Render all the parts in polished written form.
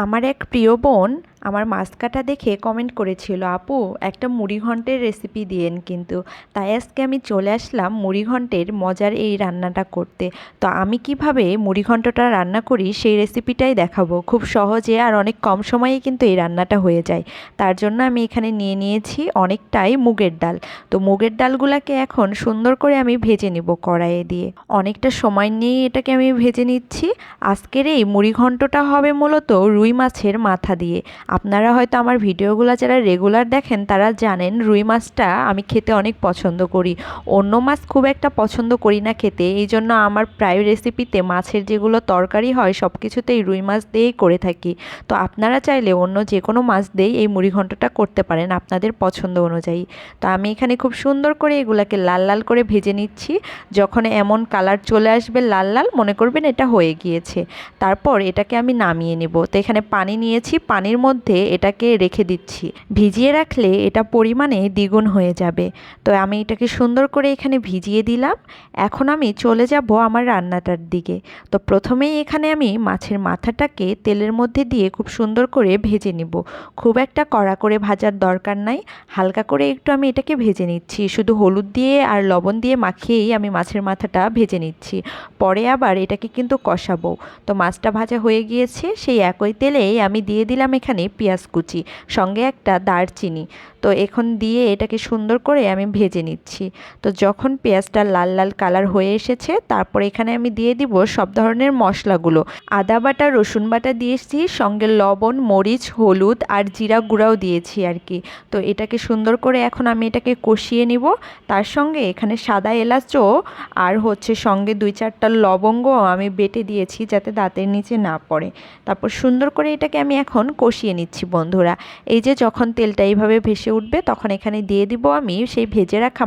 আমার এক প্রিয় বোন আমার মাছ কাটা দেখে কমেন্ট করেছিল, আপু একটা মুড়িঘণ্টের রেসিপি দিয়েন কিন্তু। তাই আজকে আমি চলে আসলাম মুড়িঘণ্টের মজার এই রান্নাটা করতে। তো আমি কিভাবে মুড়িঘণ্টটা রান্না করি সেই রেসিপিটাই দেখাবো। খুব সহজে আর অনেক কম সময়ে কিন্তু এই রান্নাটা হয়ে যায়। তার জন্য আমি এখানে নিয়ে নিয়েছি অনেকটাই মুগের ডাল। তো মুগের ডালগুলোকে এখন সুন্দর করে আমি ভেজে নিব কড়াইয়ে দিয়ে। অনেকটা সময় নিয়ে এটাকে আমি ভেজে নিচ্ছি। আজকের এই মুড়িঘণ্টটা হবে মূলত রুই মাছের মাথা দিয়ে। আপনারা হয়তো আমার ভিডিওগুলো যারা রেগুলার দেখেন তারা জানেন রুই মাছটা আমি খেতে অনেক পছন্দ করি। অন্য মাছ খুব একটা পছন্দ করি না খেতে, এই জন্য আমার প্রায় রেসিপিতে মাছের যেগুলো তরকারি হয় সব কিছুতেই রুই মাছ দিয়েই করে থাকি। তো আপনারা চাইলে অন্য যে কোনো মাছ দিয়েই এই মুড়িঘণ্টটা করতে পারেন আপনাদের পছন্দ অনুযায়ী। তো আমি এখানে খুব সুন্দর করে এগুলাকে লাল লাল করে ভেজে নিচ্ছি। যখন এমন কালার চলে আসবে লাল লাল, মনে করবেন এটা হয়ে গিয়েছে। তারপর এটাকে আমি নামিয়ে নেব। তো এখানে পানি নিয়েছি, পানির মধ্যে এটাকে রেখে দিচ্ছি। ভিজিয়ে রাখলে এটা পরিমাণে দ্বিগুণ হয়ে যাবে। তো আমি এটাকে সুন্দর করে এখানে ভিজিয়ে দিলাম। এখন আমি চলে যাব আমার রান্নাটার দিকে। তো প্রথমেই এখানে আমি মাছের মাথাটাকে তেলের মধ্যে দিয়ে খুব সুন্দর করে ভেজে নিব। খুব একটা কড়া করে ভাজার দরকার নাই, হালকা করে একটু আমি এটাকে ভেজে নিচ্ছি। শুধু হলুদ দিয়ে আর লবণ দিয়ে মাখিয়েই আমি মাছের মাথাটা ভেজে নিচ্ছি। পরে আবার এটাকে কিন্তু কষাবো। তো মাছটা ভাজা হয়ে গিয়েছে, সেই একই তেলেই আমি দিয়ে দিলাম এখানে পেঁয়াজ কুচি, সঙ্গে একটা দারচিনি। তো এখন দিয়ে এটাকে সুন্দর করে আমি ভেজে নিচ্ছি। তো যখন পেঁয়াজটা লাল লাল কালার হয়ে এসেছে, তারপর এখানে আমি দিয়ে দিব সব ধরনের মশলাগুলো। আদা বাটা, রসুন বাটা দিয়েছি, সঙ্গে লবণ, মরিচ, হলুদ আর জিরা গুঁড়াও দিয়েছি আর কি। তো এটাকে সুন্দর করে এখন আমি এটাকে কষিয়ে নিব। তার সঙ্গে এখানে সাদা এলাচও আর সঙ্গে 2-4টা লবঙ্গ আমি বেটে দিয়েছি যাতে দাঁতের নিচে না পড়ে। তারপর সুন্দর করে এটাকে আমি এখন কষিয়ে নিচ্ছি বন্ধুরা। এই যে যখন তেলটা এইভাবে ভেসে উঠবে তখন এখানে দিয়ে দিব আমি সেই ভেজে রাখা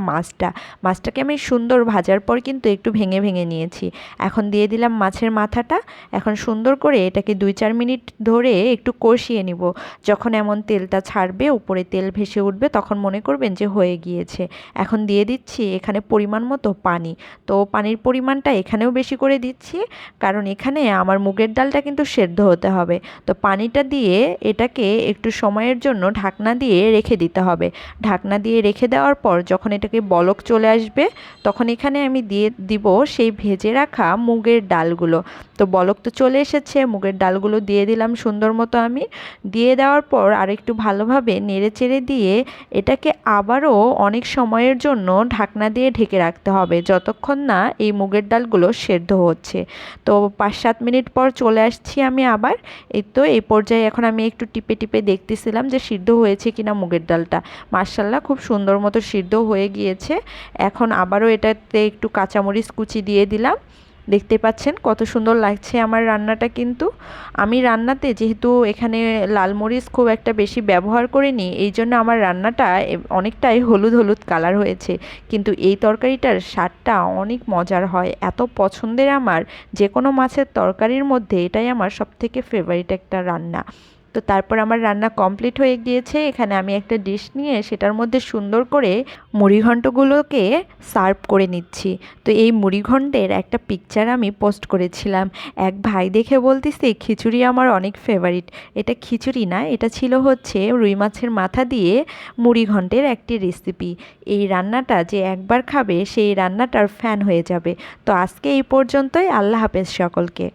মাছটাকে আমি সুন্দর ভাজার পর কিন্তু একটু ভেঙে ভেঙে নিয়েছি। এখন দিয়ে দিলাম মাছের মাথাটা। এখন সুন্দর করে এটাকে 2-4 মিনিট ধরে একটু কষিয়ে নিব। যখন এমন তেলটা ছাড়বে, উপরে তেল ভেসে উঠবে, তখন মনে করবেন যে হয়ে গিয়েছে। এখন দিয়ে দিচ্ছি এখানে পরিমাণ মতো পানি। তো পানির পরিমাণটা এখানেও বেশি করে দিচ্ছি, কারণ এখানে আমার মুগের ডালটা কিন্তু সেদ্ধ হতে হবে। তো পানিটা দিয়ে এটাকে একটু সময়ের জন্য ঢাকনা দিয়ে রেখে দিতে হবে। ঢাকনা দিয়ে রেখে দেওয়ার পর যখন এটাকে বলক চলে আসবে, তখন এখানে আমি দিয়ে দিব সেই ভেজে রাখা মুগের ডালগুলো। তো বলক তো চলে এসেছে, মুগের ডালগুলো দিয়ে দিলাম সুন্দর মতো আমি। দিয়ে দেওয়ার পর আরেকটু ভালোভাবে নেড়ে চেড়ে দিয়ে এটাকে আবারও অনেক সময়ের জন্য ঢাকনা দিয়ে ঢেকে রাখতে হবে, যতক্ষণ না এই মুগের ডালগুলো সেদ্ধ হচ্ছে। তো 5-7 মিনিট পর চলে আসছি আমি আবার। এই তো এই পর্যায়ে এখন আমি একটু টিপে টিপে দেখতেছিলাম যে সিদ্ধ হয়েছে কিনা মুগের ডালটা। মাশাআল্লাহ খুব সুন্দর মতো সিদ্ধ হয়ে গিয়েছে। এখন আবারও এটাতে একটু কাঁচামরিচ কুচি দিয়ে দিলাম। দেখতে পাচ্ছেন কত সুন্দর লাগছে আমার রান্নাটা। কিন্তু আমি রান্নাতে যেহেতু এখানে লাল মরিচ খুব একটা বেশি ব্যবহার করিনি, এই জন্য আমার রান্নাটা অনেকটাই হলুদ হলুদ কালার হয়েছে। কিন্তু এই তরকারিটার স্বাদটা অনেক মজার হয়, এত পছন্দের আমার। যে কোনো মাছের তরকারির মধ্যে এটাই আমার সবথেকে ফেভারিট একটা রান্না। তো তারপর আমার রান্না কমপ্লিট হয়ে গিয়েছে। এখানে আমি একটা ডিশ নিয়ে সেটার মধ্যে সুন্দর করে মুড়িঘণ্টগুলোকে সার্ভ করে নিচ্ছি। তো এই মুড়িঘণ্টের একটা পিকচার আমি পোস্ট করেছিলাম। এক ভাই দেখে বলতেছে খিচুড়ি আমার অনেক ফেভারিট। এটা খিচুড়ি না, এটা ছিল রুই মাছের মাথা দিয়ে মুড়িঘণ্টের একটি রেসিপি। এই রান্নাটা যে একবার খাবে সেই রান্নাটার ফ্যান হয়ে যাবে। তো আজকে এই পর্যন্তই। আল্লাহ হাফেজ সকলকে।